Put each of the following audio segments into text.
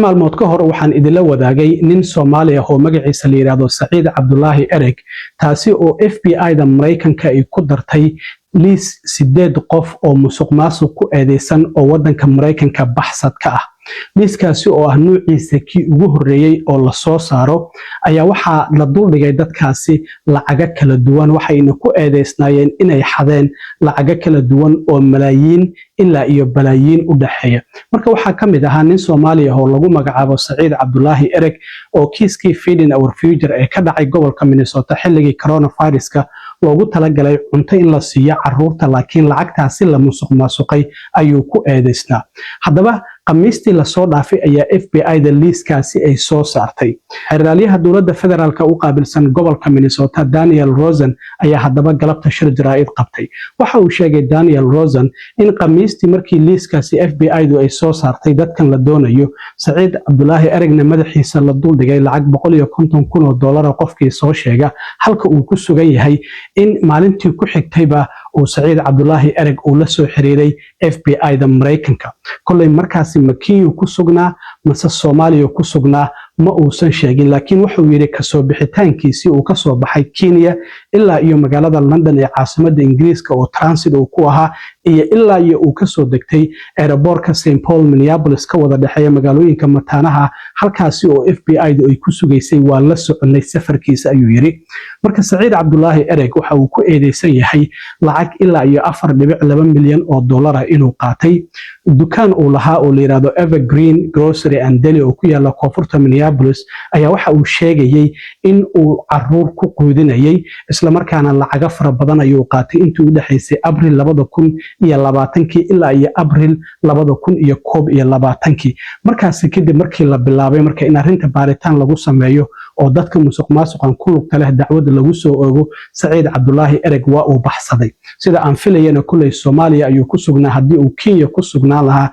maalmood ka hor waxaan idinla wadaagay nin Soomaali ah oo magaciisa la yiraahdo Saciid Cabdullaahi Ereg taasi oo FBI-da Mareykanka ay ku dartay liis 8 qof oo musuqmaasuq ku eedeysan oo wadanka Mareykanka baxsad ka ah. liiskaasi oo ah nuuciisa kii ugu horeeyay oo la soo saaro ayaa waxaa la duldhigay dadkaasi lacaga kala duwan waxayna ku eedeysnaayeen inay xadeen lacaga kala duwan oo malaayiin ilaa iyo balaayiin u dhaxeeya. marka waxaa ka mid ahaa nin Soomaali ah oo lagu magacaabo Saciid Cabdullaahi Ereg oo kiiskii Feeding Our Future ee ka dhacay gobolka Minnesota xilligii coronavirus-ka loogu talagalay cunto in la siiyo carruurta laakiin lacagtaasi la musuqmaasuqay ayuu ku eedeysnaa. haddaba khamiistii la soo dhaafay ayaa FBI-da liiskaasi ay soo saartay. xeraalyaha dowladda federaalka u qaabilsan gobolka Minnesota Daniel Rosen ayaa haddaba galabta shir jaraa'id qabtay. waxa uu sheegay Daniel Rosen in khamiistii markii liiskaasi FBI-du ay soo saartay dadkan la doonayo Saciid Cabdullaahi Eregna madaxiisa la duldhigay lacag $150,000 qofkii soo sheega halka uu ku sugan yahay in maalintii ku xigtayba uu Saciid Cabdullaahi Ereg uu la soo xiriiray FBI-da Mareykanka. kolley markaasi Kenya ku sugnaa mase Soomaaliya ku sugnaa ma uusan sheegin laakiin wuxuu yiri ka soo bixitaankiisii uu ka soo baxay Kenya ilaa iyo magaalada London ee caasimadda Ingiriiska oo transit uu ku ahaa iyo ilaa iyo uu ka soo degtay airportka St Paul Minneapolis ka wada dhaxeeya magaalooyinka mataanaha halkaasi oo FBI-du ay ku sugaysay waa la soconay safarkiisa ayuu yiri. marka Saciid Cabdullaahi Ereg waxa uu ku eedeysan yahay lacag ilaa iyo $4.2 milyan inuu qaatay dukaan uu lahaa oo la yiraahdo Evergreen Grocery and Deli oo ku yaala koonfurta Minneapolis ayaa waxa uu sheegayay in uu carruur ku quudinayay isla markaana lacaga fara badan ayuu qaatay intii u dhaxaysay Abriil 2020 ilaa iyo Abriil 2021 markaas kadib markii la bilaabay marka in arrinta baaritaan lagu sameeyo oo dadka musuqmaasuqan ku lugta leh dacwada lagu soo oogo Saciid Cabdullaahi Ereg waa uu baxsaday sida aan filayana kulay Soomaaliya ayuu ku sugnaa haddii uu Kenya ku sugnaa lahaa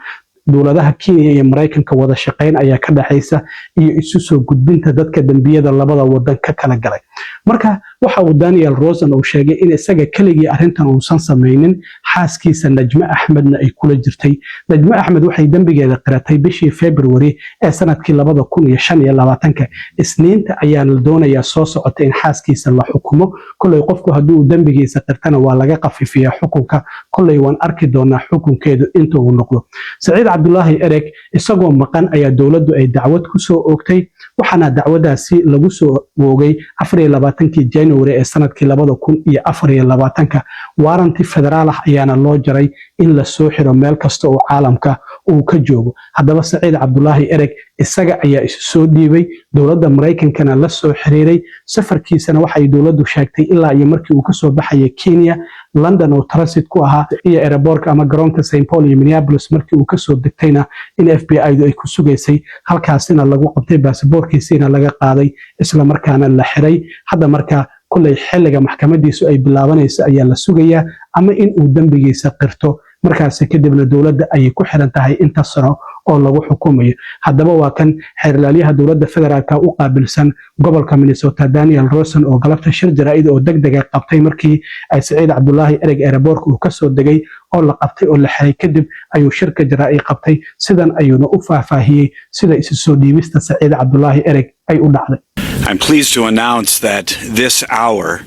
dowladaha Kenya iyo Mareykanka wada shaqeyn ayaa ka dhaxaysa iyo isu soo gudbinta dadka dambiyada labada wadan ka kala galay. marka waxa uu Daniel Rosen uu sheegay in isaga kaligii arrintan uusan sameeynin xaaskiisa Najma Axmedna ay kula jirtay. Najma Axmed waxay dambigeeda qiratay bishii February ee sanadkii 2025 isniinta ayaa la doonayaa soo socota in xaaskiisa la xukumo kulay qofku hadduu dambigiisa qirtana waa laga qafifiyaa xukunka kulay waan arki doonaa xukunkeedu inta uu noqdo. Saciid Cabdullaahi Ereg isagoo maqan ayaa dowladdu ay dacwad ku soo oogtay waxaana dacwadaasi lagu soo oogay 24 January ee sanadkii 2024 waaranti federaal ah ayaana loo jaray in la soo xiro meel kasta oo caalamka uu ka joogo. haddaba Saciid Cabdullaahi Ereg isaga ayaa isu soo dhiibay dowladda Mareykankana la soo xiriiray safarkiisana waxay dowladdu sheegtay ilaa iyo markii uu ka soo baxay Kenya London oo transit ku ahaa iyo airportka ama garoonka St Paul iyo Minneapolis markii uu ka soo degtayna in FBI-du ay ku sugaysay halkaasina lagu qabtay baasaboorkiisina laga qaaday isla markaana la xiray. hadda marka kulay xilliga maxkamadiisu ay bilaabanayso ayaa la sugayaa ama in uu dambigiisa qirto markaas kadibna dowladda ay ku xiran tahay inta sano oo lagu xukumayo. haddaba waa kan xeraalyaha dowladda federaalka u qaabilsan gobolka Minnesota Daniel Rosen oo galabta shir jaraa'id oo degdeg ah qabtay markii ay Saciid Cabdullaahi Ereg airportka uu ka soo degay oo la qabtay oo la xiray kadib ayuu shirka jaraa'id qabtay sidan ayuuna u faahfaahiyay sida isu soo dhiibista Saciid Cabdullaahi Ereg ay u dhacday. I'm pleased to announce that this hour,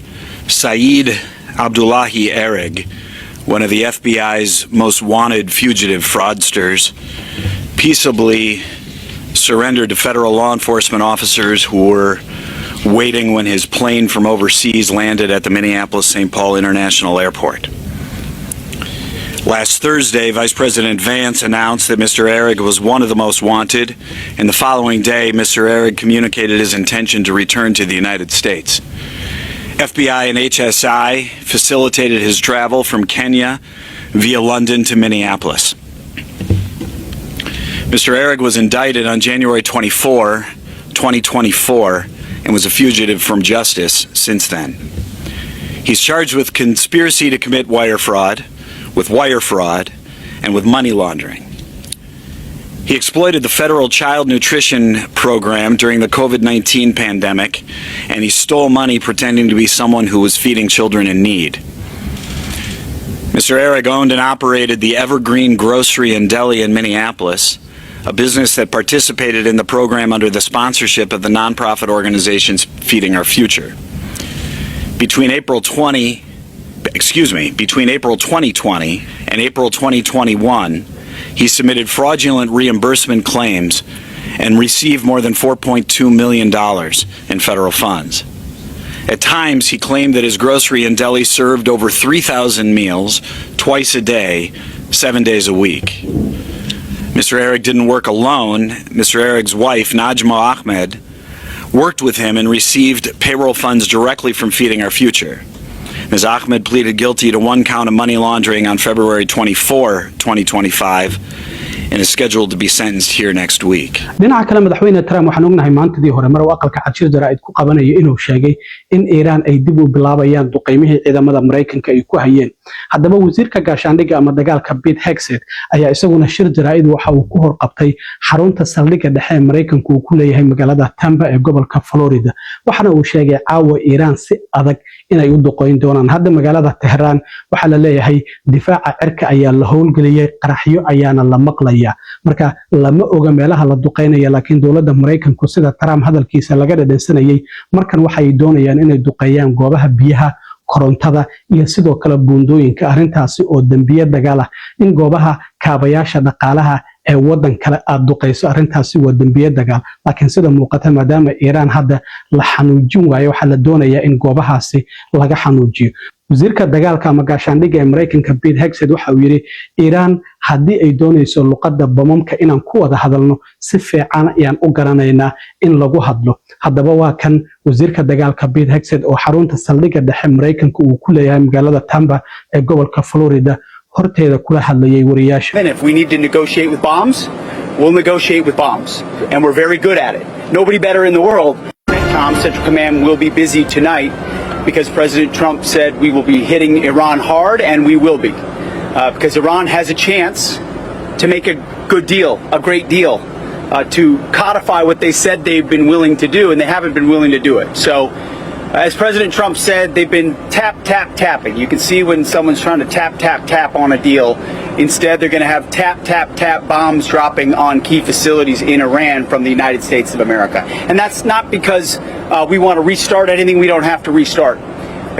Saeed Abdullahi Ereg, one of the FBI's most wanted fugitive fraudsters, peaceably surrendered to federal law enforcement officers who were waiting when his plane from overseas landed at the Minneapolis-St. Paul International Airport. Last Thursday, Vice President Vance announced that Mr. Ereg was one of the most wanted, and the following day, Mr. Ereg communicated his intention to return to the United States. FBI and HSI facilitated his travel from Kenya via London to Minneapolis. Mr. Ereg was indicted on January 24, 2024, and was a fugitive from justice since then. He's charged with conspiracy to commit wire fraud, and with money laundering. He exploited the federal child nutrition program during the COVID-19 pandemic, and he stole money pretending to be someone who was feeding children in need. Mr. Ereg owned and operated the Evergreen Grocery and Deli in Minneapolis, a business that participated in the program under the sponsorship of the nonprofit organizations Feeding Our Future. Between April 2020 and April 2021, he submitted fraudulent reimbursement claims and received more than $4.2 million in federal funds. At times, he claimed that his grocery and deli served over 3,000 meals twice a day, 7 days a week. Mr. Erig didn't work alone. Mr. Erig's wife, Najma Ahmed, worked with him and received payroll funds directly from Feeding Our Future. Ms. Ahmed pleaded guilty to 1 count of money laundering on February 24, 2025, and is scheduled to be sentenced here next week. dhinaca kale madaxweyne Trump waxaan ognahay maantadii hore mar uu aqalka cad jaraa'id ku qabanayo inuu sheegay in Iran ay dib u bilaabayaan duqeymihii ciidamada Mareykanka ay ku hayeen. Haddaba wasiirka gaashaandhigga ama dagaalka Pete Hegseth ayaa isaguna shir jaraa'id waxa uu ku horqabtay xarunta saldhigga dhexe ee Mareykanku uu ku leeyahay magaalada Tampa ee gobolka Florida. Waxaana uu sheegay caawa Iran si adag inay u duqeyn doonaan. Hadda magaalada Tehran waxa la leeyahay difaaca cirka ayaa la howlgeliyay, qaraxyo ayaana la maqlay. marka lama oga meelaha la duqeynaya laakiin dawladda Mareykanku sida Trump hadalkiisa laga dhadhansanayay markan waxay doonayaan inay duqeeyaan goobaha biyaha korontada iyo sidoo kale buundooyinka arintaasi oo dambiye dagaal ah in goobaha kaabayaasha dhaqaalaha ee wadan kale aad duqeyso arintaasi waa dambiye dagaal laakiin sida muuqata maadaama Iran hadda la xanuujin waayo waxa la doonayaa in goobahaasi laga xanuujiyo wasiirka dagaalka ama gaashaandhigga ee Mareykanka Pete Hegseth waxa uu yiri Iran haddii ay doonayso luqadda bamamka inaan ku wada hadalno si fiican ayaan u garanaynaa in lagu hadlo haddaba waa kan wasiirka dagaalka Pete Hegseth oo xarunta saldhigga dhexe Mareykanka uu ku leeyahay magaalada Tampa ee gobolka Florida horteeda kula hadlayay wariyaasha. And if we need to negotiate with bombs, we'll negotiate with bombs, and we're very good at it. Nobody better in the world. Central Command will be busy tonight because President Trump said we will be hitting Iran hard, and we will be. Because Iran has a chance to make a good deal, a great deal, to codify what they said they've been willing to do, and they haven't been willing to do it. So, as President Trump said, they've been tapping. You can see when someone's trying to tap on a deal. Instead, they're going to have tap bombs dropping on key facilities in Iran from the United States of America. And that's not because we want to restart anything we don't have to restart.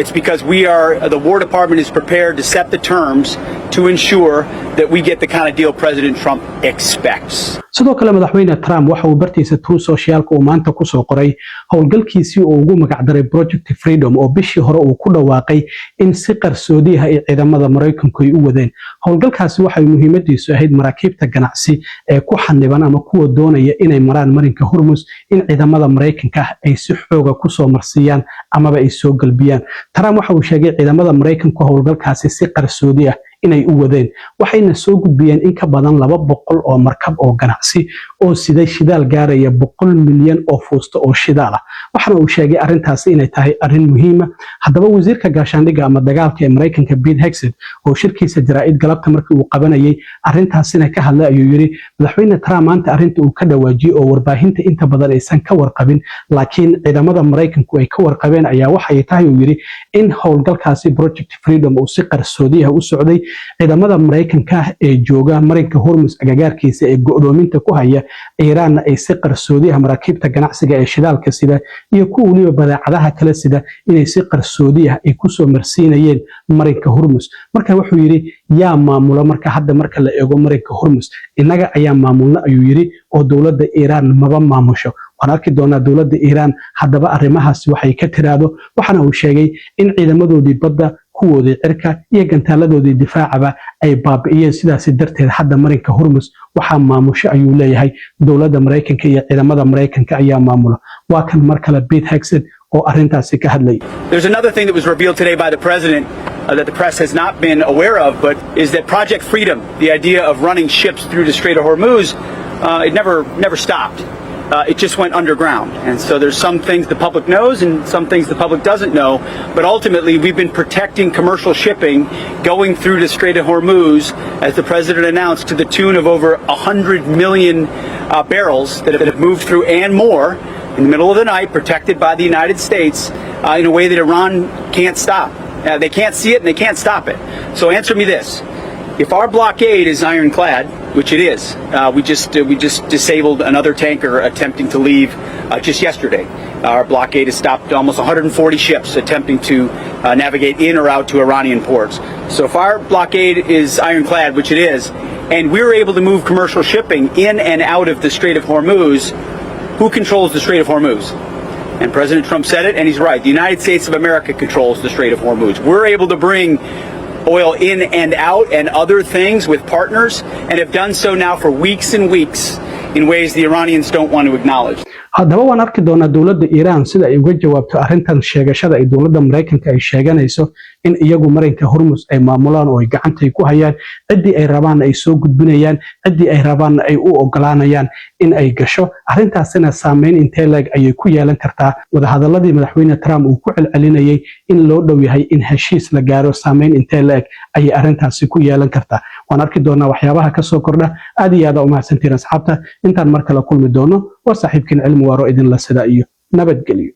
It's because the War Department is prepared to set the terms to ensure that we get the kind of deal President Trump expects. sidoo kale madaxweyne Trump waxa uu bartiisa True Socialka uu maanta ku soo qoray howlgalkiisii oo ugu magac daray Project Freedom oo bishii hore uu ku dhawaaqay in si qarsoodi ah ay ciidamada Mareykanku ay u wadeen howlgalkaasi waxay muhiimadiisu ahayd maraakiibta ganacsi ee ku xaniban ama kuwa doonaya inay maraan marinka Hormuz in ciidamada Mareykanka ay si xooga ku soo marsiyaan ama ay soo galbiyaan Trump waxa uu sheegay ciidamada Mareykanku howlgalkaasi si qarsoodi ah inay u wadeen waxayna soo gudbiyeen in ka badan 200 oo markab oo ganacsi oo siday shidaal gaaraya 100 milyan oo fuusto oo shidaal ah waxana uu sheegay arintaasi inay tahay arin muhiim ah haddaba wasiirka gaashaandhigga ama dagaalka ee Mareykanka Pete Hegseth oo shirkiisa jaraa'id galabta markii uu qabanayay arintaasina ka hadlay ayuu yiri madaxweyne Trump maanta arinta uu ka dhawaajiyay oo warbaahinta inta badan aysan ka warqabin laakiin ciidamada Mareykanku ay ka warqabeen ayaa waxay tahay uu yiri in howlgalkaasi Project Freedom uu si qarsoodi ah u socday ciidamada Mareykanka ee jooga marinka Hormuz agagaarkiisa ee go'doominta ku haya Iran ay si qarsoodi ah maraakiibta ganacsiga ee shidaalka sida iyo kuwa waliba badeecadaha kale sida inay si qarsoodi ah ay ku soo marsiinayeen marinka Hormuz marka wuxuu yiri yaa maamula marka hadda marka la eego marinka Hormuz inaga ayaa maamulna ayuu yiri oo dawladda Iran maba maamusho waxaan arki doonaa dawladda Iran haddaba arrimahaas waxay ka tiraado waxana uu sheegay in ciidamadoodii badda kuwoodii cirka iyo gantaaladoodii difaacaba ay baabi'iyeen sidaas darteed hadda marinka Hormuz waxa maamusho ayuu leeyahay dawladda Mareykanka iyo ciidamada Mareykanka ayaa maamula waa kan mar kale Pete Hegseth oo arintaasi ka hadlay. There's another thing that was revealed today by the president that the press has not been aware of, but is that Project Freedom, the idea of running ships through the Strait of Hormuz, it never stopped. It just went underground. And so there's some things the public knows and some things the public doesn't know. But ultimately, we've been protecting commercial shipping going through the Strait of Hormuz, as the president announced, to the tune of over 100 million barrels that have moved through and more in the middle of the night, protected by the United States in a way that Iran can't stop. They can't see it and they can't stop it. So answer me this. If our blockade is ironclad, which it is, we just disabled another tanker attempting to leave just yesterday. Our blockade has stopped almost 140 ships attempting to navigate in or out to Iranian ports. So if our blockade is ironclad, which it is, and we're able to move commercial shipping in and out of the Strait of Hormuz, who controls the Strait of Hormuz? And President Trump said it, and he's right. The United States of America controls the Strait of Hormuz. We're able to bring oil in and out and other things with partners, and have done so now for weeks and weeks in ways the Iranians don't want to acknowledge. haddaba waan arki doonaa dowladda Iiraan sida ay uga jawaabto arrintan sheegashada ay dowladda Mareykanka ay sheeganayso in iyagu marinka Hormuz ay maamulaan oo ay gacanta ku hayaan cidii ay rabaan ay soo gudbinayaan cidii ay rabaan ay u ogolaanayaan in ay gasho arrintaasina saameyn intee leeg ay ku yeelan kartaa wadahadaladii madaxweyne Trump uu ku celcelinayay in loo dhow yahay in heshiis la gaaro saameyn intee leeg ay arrintaasi ku yeelan kartaa waan arki doonaa waxyaabaha ka soo kordha aad iyo aad u mahadsantiin asxaabta intaan mar kale kulmi doono waa saaxiibkiin cilmi waaro idin la sida iyo nabadgelyo